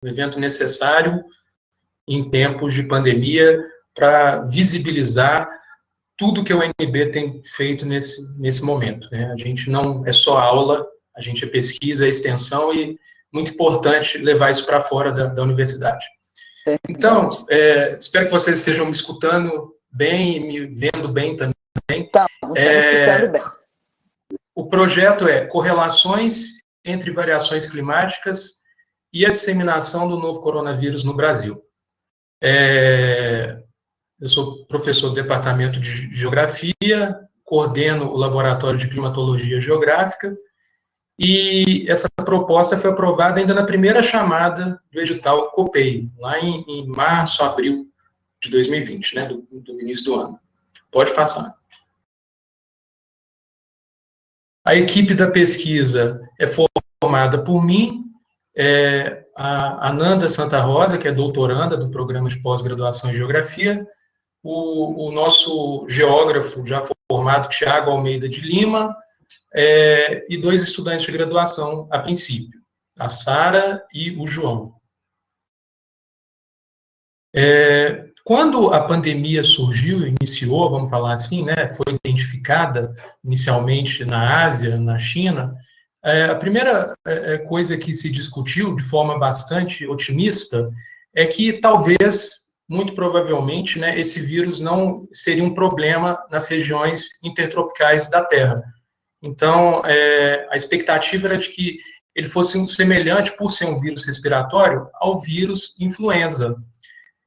um evento necessário em tempos de pandemia para visibilizar tudo que a UNB tem feito nesse momento, né? A gente não é só aula, a gente é pesquisa, é extensão, e muito importante levar isso para fora da universidade. Então, espero que vocês estejam me escutando bem e me vendo bem também. Estamos escutando bem. O projeto é Correlações entre Variações Climáticas e a Disseminação do Novo Coronavírus no Brasil. Eu sou professor do Departamento de Geografia, coordeno o Laboratório de Climatologia Geográfica, e essa proposta foi aprovada ainda na primeira chamada do edital COPEI, lá em março, abril de 2020, né, do início do ano. Pode passar. A equipe da pesquisa é formada por mim, a Ananda Santa Rosa, que é doutoranda do Programa de Pós-Graduação em Geografia, o nosso geógrafo já formado, Tiago Almeida de Lima, e 2 estudantes de graduação, a princípio, a Sara e o João. Quando a pandemia surgiu, iniciou, vamos falar assim, né, foi identificada inicialmente na Ásia, na China, a primeira coisa que se discutiu de forma bastante otimista é que talvez, muito provavelmente, né, esse vírus não seria um problema nas regiões intertropicais da Terra. Então, a expectativa era de que ele fosse semelhante, por ser um vírus respiratório, ao vírus influenza.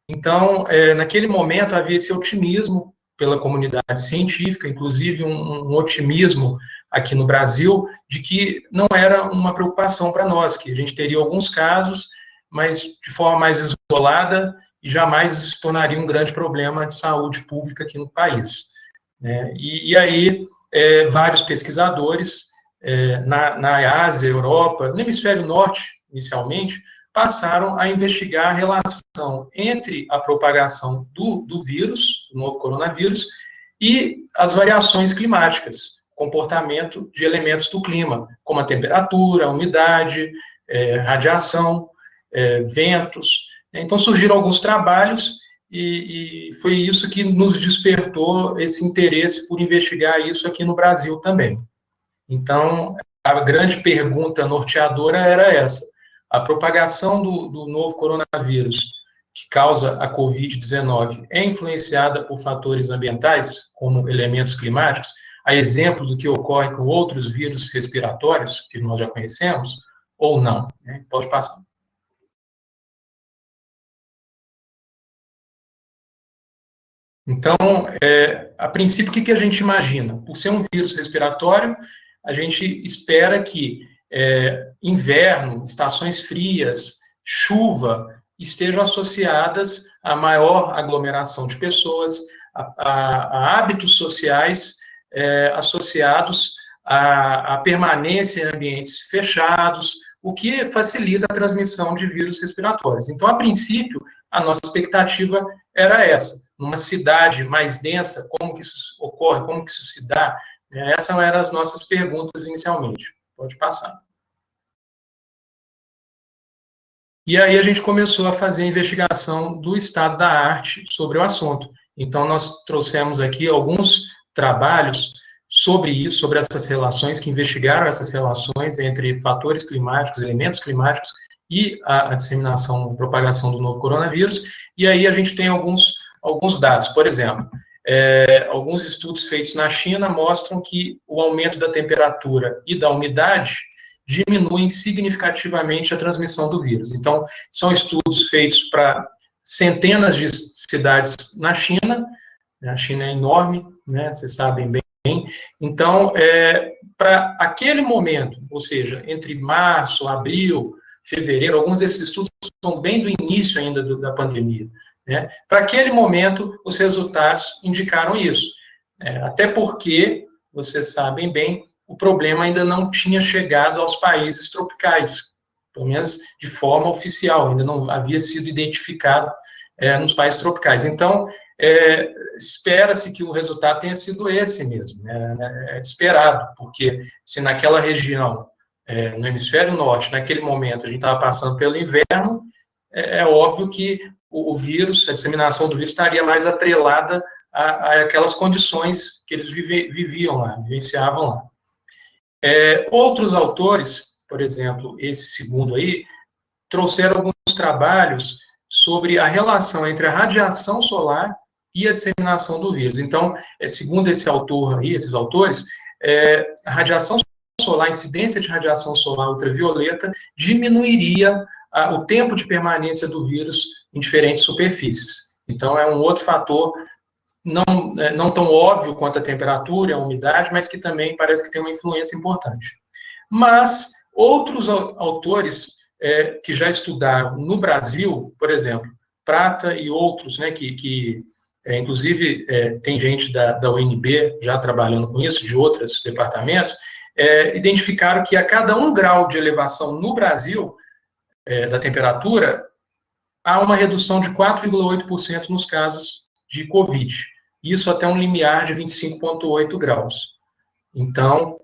Então, naquele momento, havia esse otimismo pela comunidade científica, inclusive um otimismo aqui no Brasil, de que não era uma preocupação para nós, que a gente teria alguns casos, mas de forma mais isolada, e jamais se tornaria um grande problema de saúde pública aqui no país. E aí, vários pesquisadores na Ásia, Europa, no hemisfério norte, inicialmente, passaram a investigar a relação entre a propagação do vírus, do novo coronavírus, e as variações climáticas, comportamento de elementos do clima, como a temperatura, a umidade, radiação, ventos. Então, surgiram alguns trabalhos, e foi isso que nos despertou esse interesse por investigar isso aqui no Brasil também. Então, a grande pergunta norteadora era essa: a propagação do novo coronavírus, que causa a Covid-19, é influenciada por fatores ambientais, como elementos climáticos, a exemplo do que ocorre com outros vírus respiratórios, que nós já conhecemos, ou não? Pode passar. Então, a princípio, o que a gente imagina? Por ser um vírus respiratório, a gente espera que inverno, estações frias, chuva, estejam associadas a maior aglomeração de pessoas, a hábitos sociais associados à permanência em ambientes fechados, o que facilita a transmissão de vírus respiratórios. Então, a princípio, a nossa expectativa era essa. Numa cidade mais densa, como que isso ocorre, como que isso se dá? Essas eram as nossas perguntas inicialmente. Pode passar. E aí a gente começou a fazer a investigação do estado da arte sobre o assunto. Então, nós trouxemos aqui alguns trabalhos sobre isso, sobre essas relações, que investigaram essas relações entre fatores climáticos, elementos climáticos e a disseminação, a propagação do novo coronavírus. E aí a gente tem alguns dados. Por exemplo, alguns estudos feitos na China mostram que o aumento da temperatura e da umidade diminuem significativamente a transmissão do vírus. Então, são estudos feitos para centenas de cidades na China. A China é enorme, né? Vocês sabem bem. Então, para aquele momento, ou seja, entre março, abril, fevereiro, alguns desses estudos são bem do início ainda da pandemia, né? Para aquele momento, os resultados indicaram isso. Até porque, vocês sabem bem, o problema ainda não tinha chegado aos países tropicais, pelo menos de forma oficial, ainda não havia sido identificado nos países tropicais. Então, espera-se que o resultado tenha sido esse mesmo, é esperado, porque se naquela região, no hemisfério norte, naquele momento, a gente estava passando pelo inverno, é óbvio que o vírus, a disseminação do vírus estaria mais atrelada a aquelas condições que eles viviam lá, vivenciavam lá. Outros autores, por exemplo, esse segundo aí, trouxeram alguns trabalhos sobre a relação entre a radiação solar e a disseminação do vírus. Então, segundo esse autor aí, esses autores, a radiação solar, a incidência de radiação solar ultravioleta diminuiria o tempo de permanência do vírus em diferentes superfícies. Então, é um outro fator não tão óbvio quanto a temperatura, a umidade, mas que também parece que tem uma influência importante. Mas outros autores que já estudaram no Brasil, por exemplo, Prata e outros, né, inclusive tem gente da UNB já trabalhando com isso, de outros departamentos, identificaram que a cada 1 grau de elevação no Brasil da temperatura, há uma redução de 4,8% nos casos de Covid. Isso até um limiar de 25,8 graus. Então,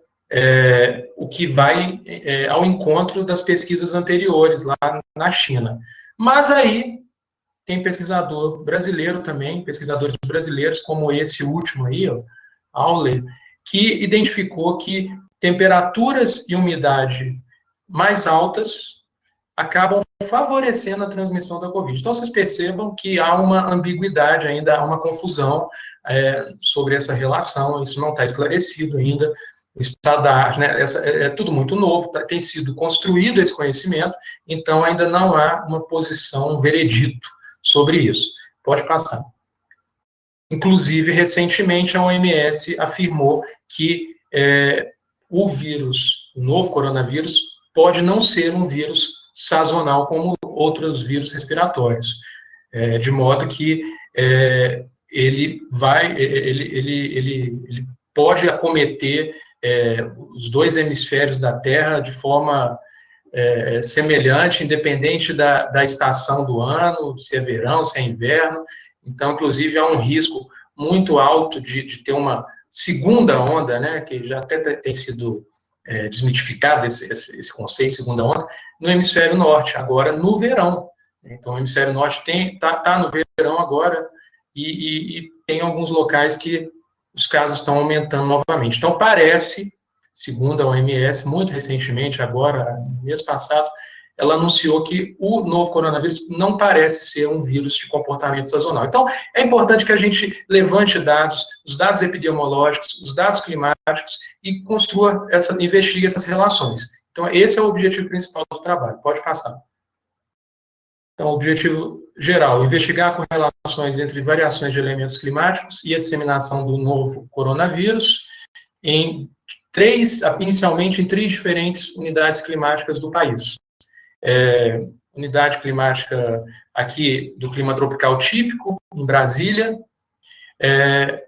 o que vai ao encontro das pesquisas anteriores lá na China. Mas aí, tem pesquisador brasileiro também, pesquisadores brasileiros, como esse último aí, Auler, que identificou que temperaturas e umidade mais altas acabam favorecendo a transmissão da Covid. Então, vocês percebam que há uma ambiguidade ainda, há uma confusão sobre essa relação, isso não está esclarecido ainda, está da arte, né? É tudo muito novo, tem sido construído esse conhecimento, então ainda não há uma posição, um veredito sobre isso. Pode passar. Inclusive, recentemente, a OMS afirmou que o vírus, o novo coronavírus, pode não ser um vírus sazonal como outros vírus respiratórios, de modo que ele pode acometer os 2 hemisférios da Terra de forma semelhante, independente da estação do ano, se é verão, se é inverno. Então, inclusive, há um risco muito alto de ter uma segunda onda, né, que já até tem sido desmitificado esse conceito, segunda onda, no hemisfério norte, agora no verão. Então, o hemisfério norte está no verão agora e tem alguns locais que os casos estão aumentando novamente. Então, parece, segundo a OMS, muito recentemente, agora, no mês passado, ela anunciou que o novo coronavírus não parece ser um vírus de comportamento sazonal. Então, é importante que a gente levante dados, os dados epidemiológicos, os dados climáticos e investigue essas relações. Então, esse é o objetivo principal do trabalho. Pode passar. Então, o objetivo geral, investigar correlações entre variações de elementos climáticos e a disseminação do novo coronavírus inicialmente em 3 diferentes unidades climáticas do país. Unidade climática aqui do clima tropical típico, em Brasília,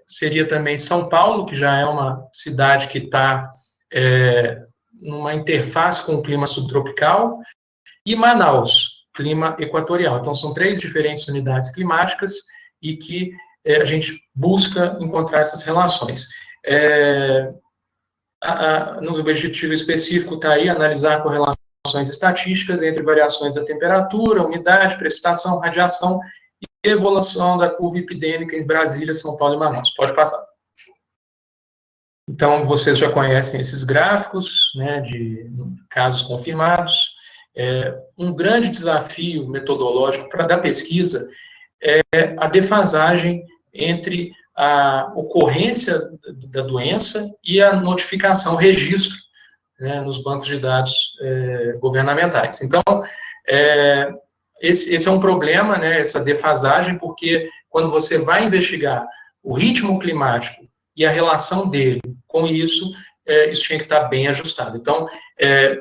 seria também São Paulo, que já é uma cidade que está numa interface com o clima subtropical, e Manaus, clima equatorial. Então, são 3 diferentes unidades climáticas e que a gente busca encontrar essas relações. No objetivo específico está aí analisar correlações estatísticas entre variações da temperatura, umidade, precipitação, radiação e evolução da curva epidêmica em Brasília, São Paulo e Manaus. Pode passar. Então, vocês já conhecem esses gráficos, né, de casos confirmados. Um grande desafio metodológico da pesquisa é a defasagem entre a ocorrência da doença e a notificação, registro, né, nos bancos de dados governamentais. Então, esse é um problema, né, essa defasagem, porque quando você vai investigar o ritmo climático e a relação dele com isso, isso tinha que estar bem ajustado. Então,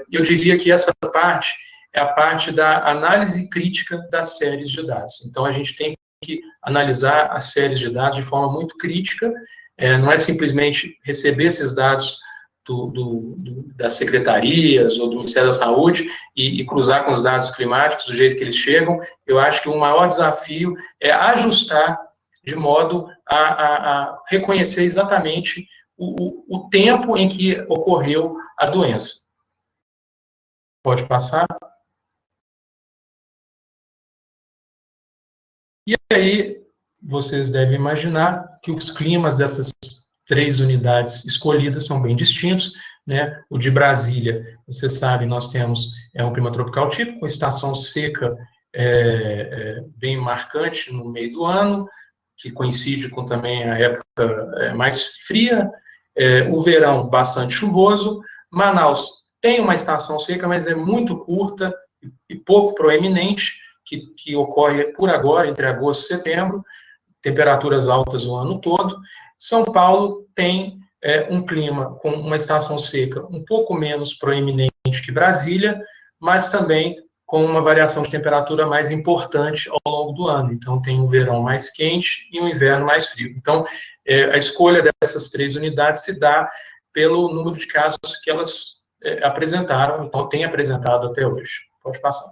eu diria que essa parte é a parte da análise crítica das séries de dados. Então, a gente tem que analisar as séries de dados de forma muito crítica, não é simplesmente receber esses dados das secretarias ou do Ministério da Saúde e cruzar com os dados climáticos do jeito que eles chegam. Eu acho que o maior desafio é ajustar de modo a reconhecer exatamente o tempo em que ocorreu a doença. Pode passar. E aí, vocês devem imaginar que os climas dessas 3 unidades escolhidas são bem distintos, né? O de Brasília, vocês sabem, nós temos um clima tropical típico, com estação seca bem marcante no meio do ano, que coincide com também a época mais fria, o verão bastante chuvoso. Manaus tem uma estação seca, mas é muito curta e pouco proeminente, que ocorre por agora, entre agosto e setembro, temperaturas altas o ano todo. São Paulo tem um clima com uma estação seca um pouco menos proeminente que Brasília, mas também com uma variação de temperatura mais importante ao longo do ano. Então, tem um verão mais quente e um inverno mais frio. Então, a escolha dessas 3 unidades se dá pelo número de casos que elas apresentaram, então, tem apresentado até hoje. Pode passar.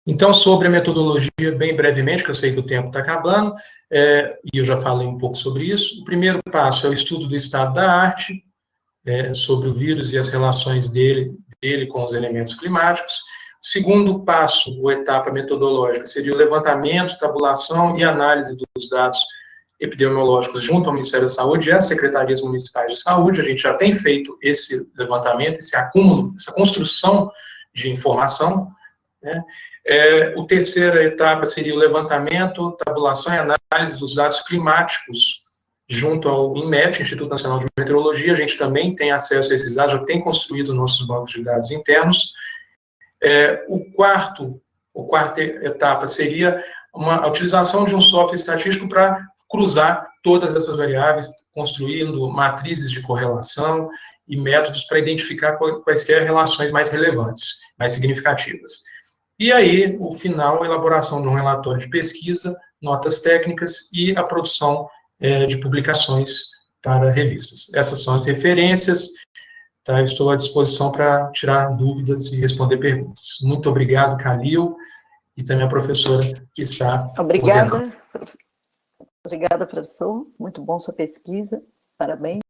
Então, sobre a metodologia, bem brevemente, que eu sei que o tempo está acabando, e eu já falei um pouco sobre isso. O primeiro passo é o estudo do estado da arte, sobre o vírus e as relações dele com os elementos climáticos. O segundo passo, ou etapa metodológica, seria o levantamento, tabulação e análise dos dados epidemiológicos junto ao Ministério da Saúde e às secretarias municipais de saúde. A gente já tem feito esse levantamento, esse acúmulo, essa construção de informação, né? A terceira etapa seria o levantamento, tabulação e análise dos dados climáticos junto ao INMET, Instituto Nacional de Meteorologia. A gente também tem acesso a esses dados, já tem construído nossos bancos de dados internos. A quarta etapa seria a utilização de um software estatístico para cruzar todas essas variáveis, construindo matrizes de correlação e métodos para identificar quaisquer relações mais relevantes, mais significativas. E aí, o final, a elaboração de um relatório de pesquisa, notas técnicas e a produção de publicações para revistas. Essas são as referências, tá? Eu estou à disposição para tirar dúvidas e responder perguntas. Muito obrigado, Calil, e também a professora que está Obrigada. Obrigada, professor. Muito bom sua pesquisa. Parabéns.